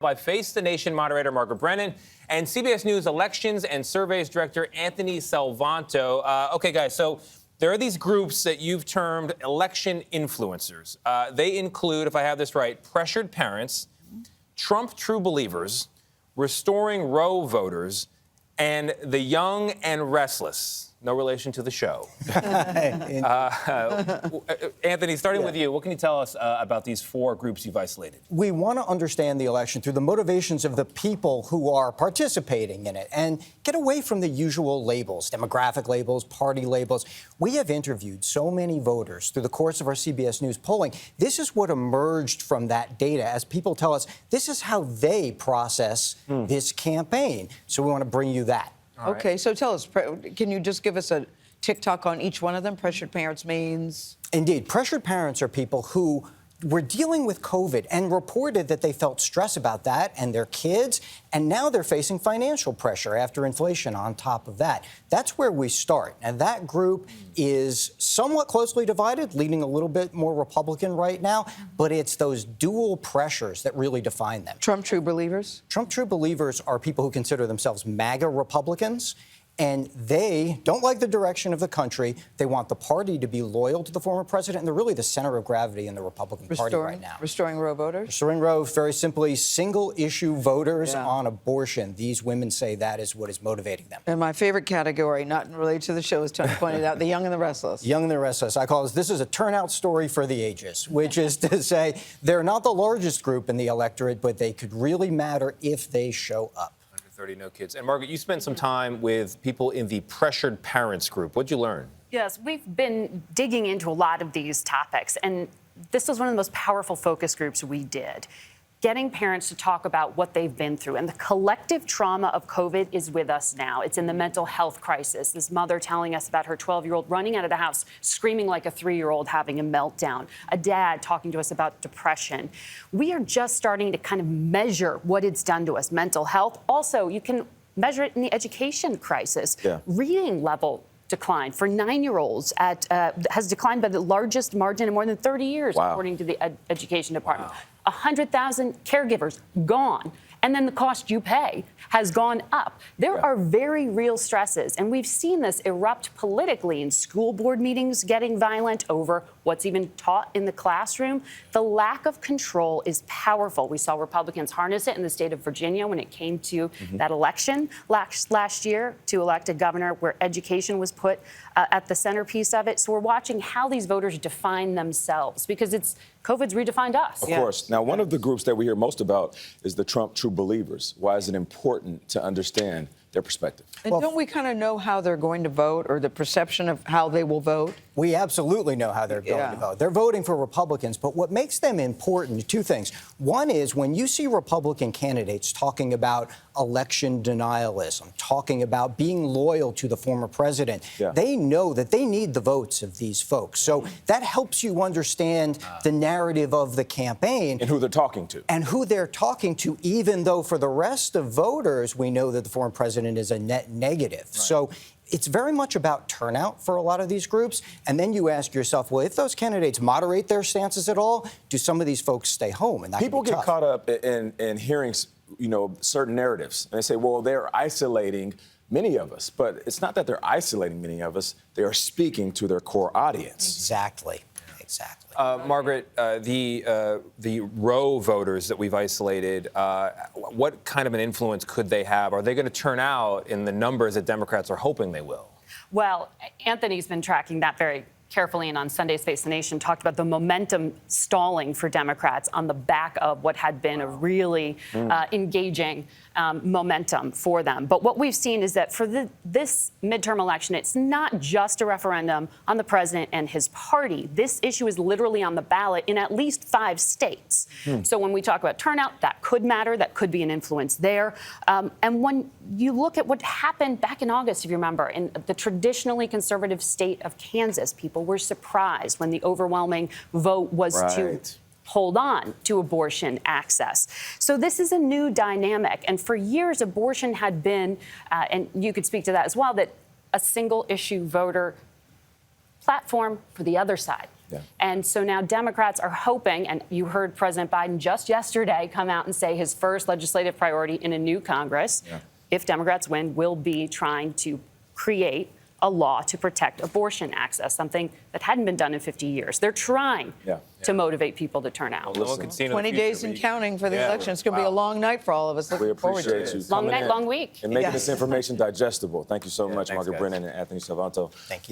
By Face the Nation moderator Margaret Brennan and CBS News elections and surveys director Anthony Salvanto. Okay, guys, so there are these groups that you've termed election influencers. They include, if I have this right, pressured parents, Trump true believers, restoring Roe voters, and the young and restless. No relation to the show. Anthony, starting with you, what can you tell us about these four groups you've isolated? We want to understand the election through the motivations of the people who are participating in it and get away from the usual labels, demographic labels, party labels. We have interviewed so many voters through the course of our CBS News polling. This is what emerged from that data as people tell us this is how they process this campaign. So we want to bring you that. Okay, so tell us, can you just give us a TikTok on each one of them? Pressured parents means? Indeed. Pressured parents are people who were dealing with COVID and reported that they felt stress about that and their kids, and now they're facing financial pressure after inflation on top of that. That's where we start. And that group is somewhat closely divided, leaning a little bit more Republican right now, but it's those dual pressures that really define them. Trump true believers? Trump true believers are people who consider themselves MAGA Republicans. And they don't like the direction of the country. They want the party to be loyal to the former president, and they're really the center of gravity in the Republican Party right now. Restoring Roe voters? Restoring Roe, very simply, single-issue voters on abortion. These women say that is what is motivating them. And my favorite category, not related to the show, as Tony pointed out, the young and the restless. Young and the restless. I call this is a turnout story for the ages, which is to say they're not the largest group in the electorate, but they could really matter if they show up. 30 no kids. And Margaret, you spent some time with people in the pressured parents group. What'd you learn? Yes, we've been digging into a lot of these topics, and this was one of the most powerful focus groups we did. Getting parents to talk about what they've been through. And the collective trauma of COVID is with us now. It's in the mental health crisis. This mother telling us about her 12-year-old running out of the house, screaming like a 3-year-old having a meltdown. A dad talking to us about depression. We are just starting to kind of measure what it's done to us. Mental health. Also, you can measure it in the education crisis. Reading level decline for 9-year-olds has declined by the largest margin in more than 30 years, according to the Education Department. 100,000 caregivers gone. And then the cost you pay has gone up. There are very real stresses, and we've seen this erupt politically in school board meetings getting violent over what's even taught in the classroom. The lack of control is powerful. We saw Republicans harness it in the state of Virginia when it came to that election last year to elect a governor where education was put at the centerpiece of it. So we're watching how these voters define themselves because COVID's redefined us. Of course. Now, one of the groups that we hear most about is the Trump true believers. Why is it important to understand their perspective? And don't we kind of know how they're going to vote or the perception of how they will vote? We absolutely know how they're going to vote. They're voting for Republicans, but what makes them important, two things. One is when you see Republican candidates talking about election denialism, talking about being loyal to the former president, they know that they need the votes of these folks. So that helps you understand the narrative of the campaign. And who they're talking to. And who they're talking to, even though for the rest of voters, we know that the former president is a net negative. So it's very much about turnout for a lot of these groups. And then you ask yourself, well, if those candidates moderate their stances at all, do some of these folks stay home? And that people get caught up in hearing, certain narratives. And they say, well, they're isolating many of us. But it's not that they're isolating many of us. They are speaking to their core audience. Exactly. Margaret, the Roe voters that we've isolated, what kind of an influence could they have? Are they going to turn out in the numbers that Democrats are hoping they will? Well, Anthony's been tracking that very carefully, and on Sunday's Face the Nation talked about the momentum stalling for Democrats on the back of what had been a really engaging momentum for them. But what we've seen is that for this midterm election, it's not just a referendum on the president and his party. This issue is literally on the ballot in at least 5 states. So when we talk about turnout, that could matter. That could be an influence there. And when you look at what happened back in August, if you remember, in the traditionally conservative state of Kansas, people were surprised when the overwhelming vote was to hold on to abortion access. So this is a new dynamic. And for years, abortion had been, and you could speak to that as well, that a single issue voter platform for the other side. Yeah. And so now Democrats are hoping, and you heard President Biden just yesterday come out and say his first legislative priority in a new Congress, if Democrats win, will be trying to create a law to protect abortion access, something that hadn't been done in 50 years. They're trying to motivate people to turn out. No one can see into the 20 future, days but and you- counting for the Yeah. election. It's going to be a long night for all of us. We Looking forward to appreciate it. you Long coming night, in long week. and making Yes. this information digestible. Thank you so much, thanks, Margaret guys. Brennan and Anthony Salvanto. Thank you.